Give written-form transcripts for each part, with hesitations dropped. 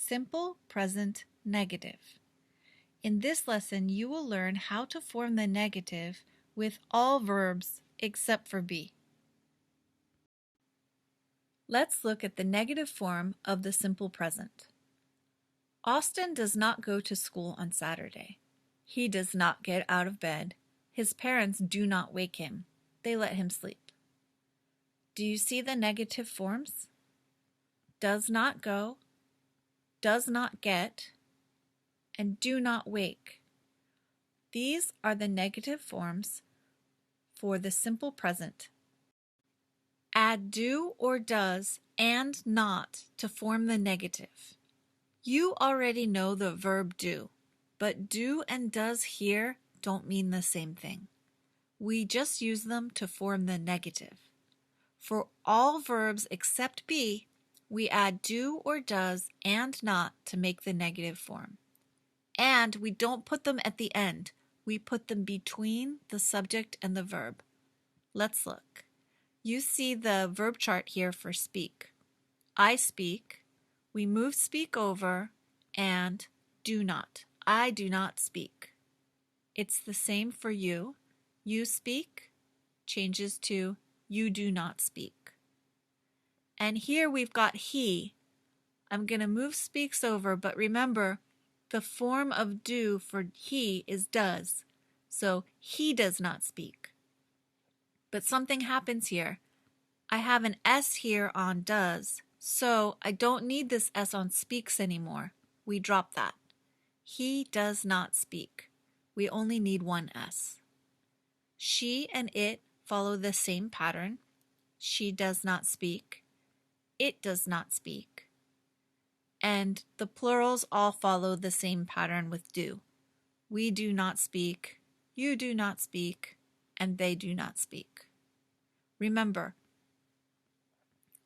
simple present negative. In this lesson, you will learn how to form the negative with all verbs except for be. Let's look at the negative form of the simple present. Austin does not go to school on Saturday. He does not get out of bed. His parents do not wake him. They let him sleep. Do you see the negative forms? Does not go, does not get, and do not wake. These are the negative forms for the simple present. Add do or does and not to form the negative. You already know the verb do, but do and does here don't mean the same thing. We just use them to form the negative. For all verbs except be, we add do or does and not to make the negative form. And we don't put them at the end. We put them between the subject and the verb. Let's look. You see the verb chart here for speak. I speak. We move speak over and do not. I do not speak. It's the same for you. You speak changes to you do not speak. And here we've got he. I'm going to move speaks over, but remember, the form of do for he is does. So he does not speak. But something happens here. I have an S here on does, so I don't need this S on speaks anymore. We drop that. He does not speak. We only need one S. She and it follow the same pattern. She does not speak. It does not speak. And the plurals all follow the same pattern with do. We do not speak, you do not speak, and they do not speak. Remember,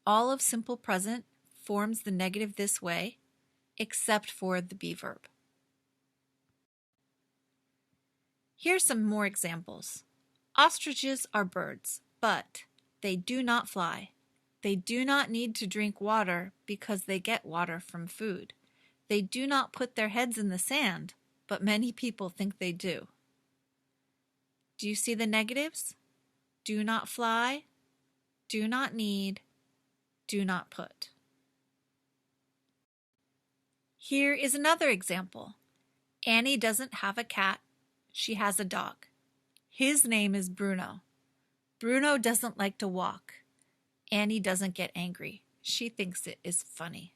all of simple present forms the negative this way, except for the be verb. Here's some more examples. Ostriches are birds, but they do not fly. They do not need to drink water because they get water from food. They do not put their heads in the sand, but many people think they do. Do you see the negatives? Do not fly, do not need, do not put. Here is another example. Annie doesn't have a cat, she has a dog. His name is Bruno. Bruno doesn't like to walk. Annie doesn't get angry. She thinks it is funny.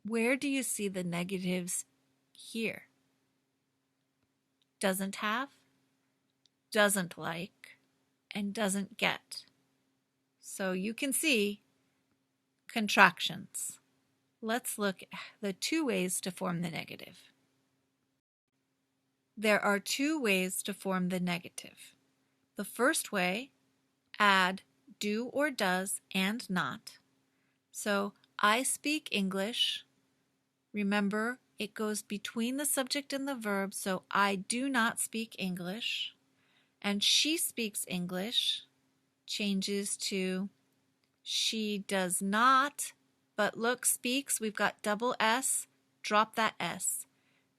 Where do you see the negatives here? Doesn't have, doesn't like, and doesn't get. So you can see contractions. Let's look at the two ways to form the negative. There are two ways to form the negative. The first way, add do or does and not. So I speak English. Remember, it goes between the subject and the verb, so I do not speak English. And she speaks English changes to she does not, but look, speaks, we've got double S, drop that S.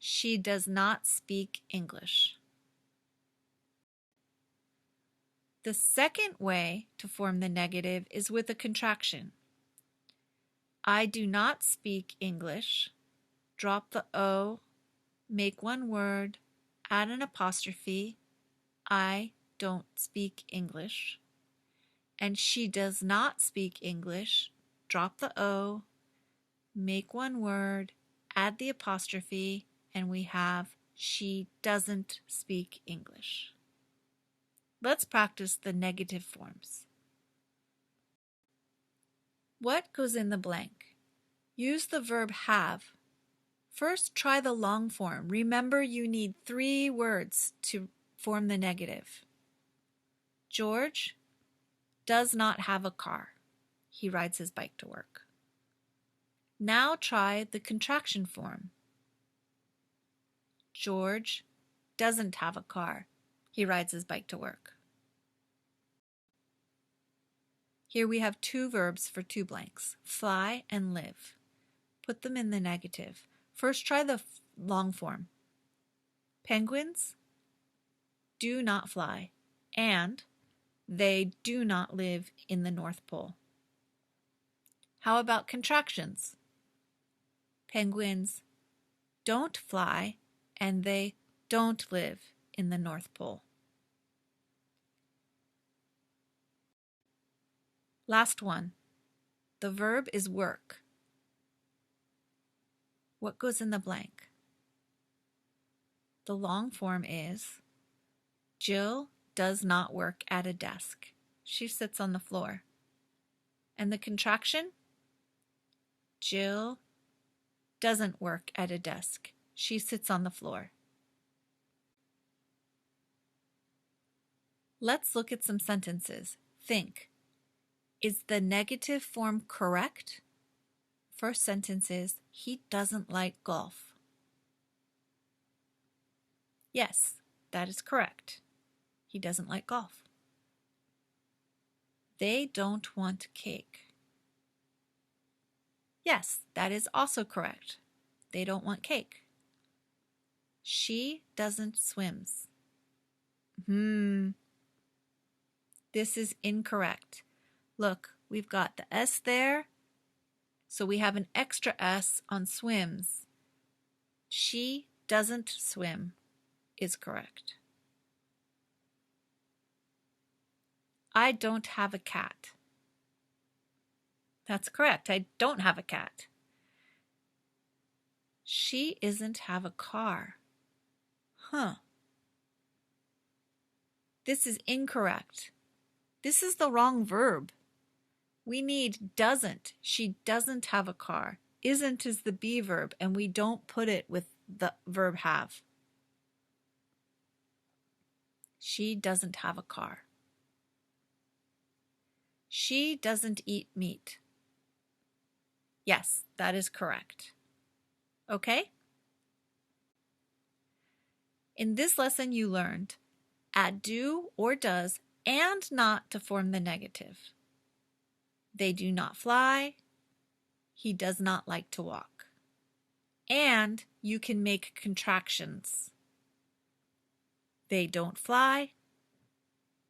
She does not speak English. The second way to form the negative is with a contraction. I do not speak English. Drop the O, make one word, add an apostrophe. I don't speak English. And she does not speak English. Drop the O, make one word, add the apostrophe, and we have she doesn't speak English. Let's practice the negative forms. What goes in the blank? Use the verb have. First, try the long form. Remember, you need 3 words to form the negative. George does not have a car. He rides his bike to work. Now try the contraction form. George doesn't have a car. He rides his bike to work. Here we have 2 verbs for 2 blanks, fly and live. Put them in the negative. First, try the long form. Penguins do not fly, and they do not live in the North Pole. How about contractions? Penguins don't fly, and they don't live in the North Pole. Last one. The verb is work. What goes in the blank? The long form is Jill does not work at a desk. She sits on the floor. And the contraction? Jill doesn't work at a desk. She sits on the floor. Let's look at some sentences. Think. Is the negative form correct? First sentence is, he doesn't like golf. Yes, that is correct. He doesn't like golf. They don't want cake. Yes, that is also correct. They don't want cake. She doesn't swims. This is incorrect. Look, we've got the S there, so we have an extra S on swims. She doesn't swim is correct. I don't have a cat. That's correct. I don't have a cat. She isn't have a car. This is incorrect. This is the wrong verb. We need doesn't. She doesn't have a car. Isn't is the be verb, and we don't put it with the verb have. She doesn't have a car. She doesn't eat meat. Yes, that is correct. Okay? In this lesson, you learned add do or does and not to form the negative. They do not fly. He does not like to walk. And you can make contractions. They don't fly.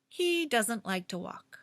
He doesn't like to walk.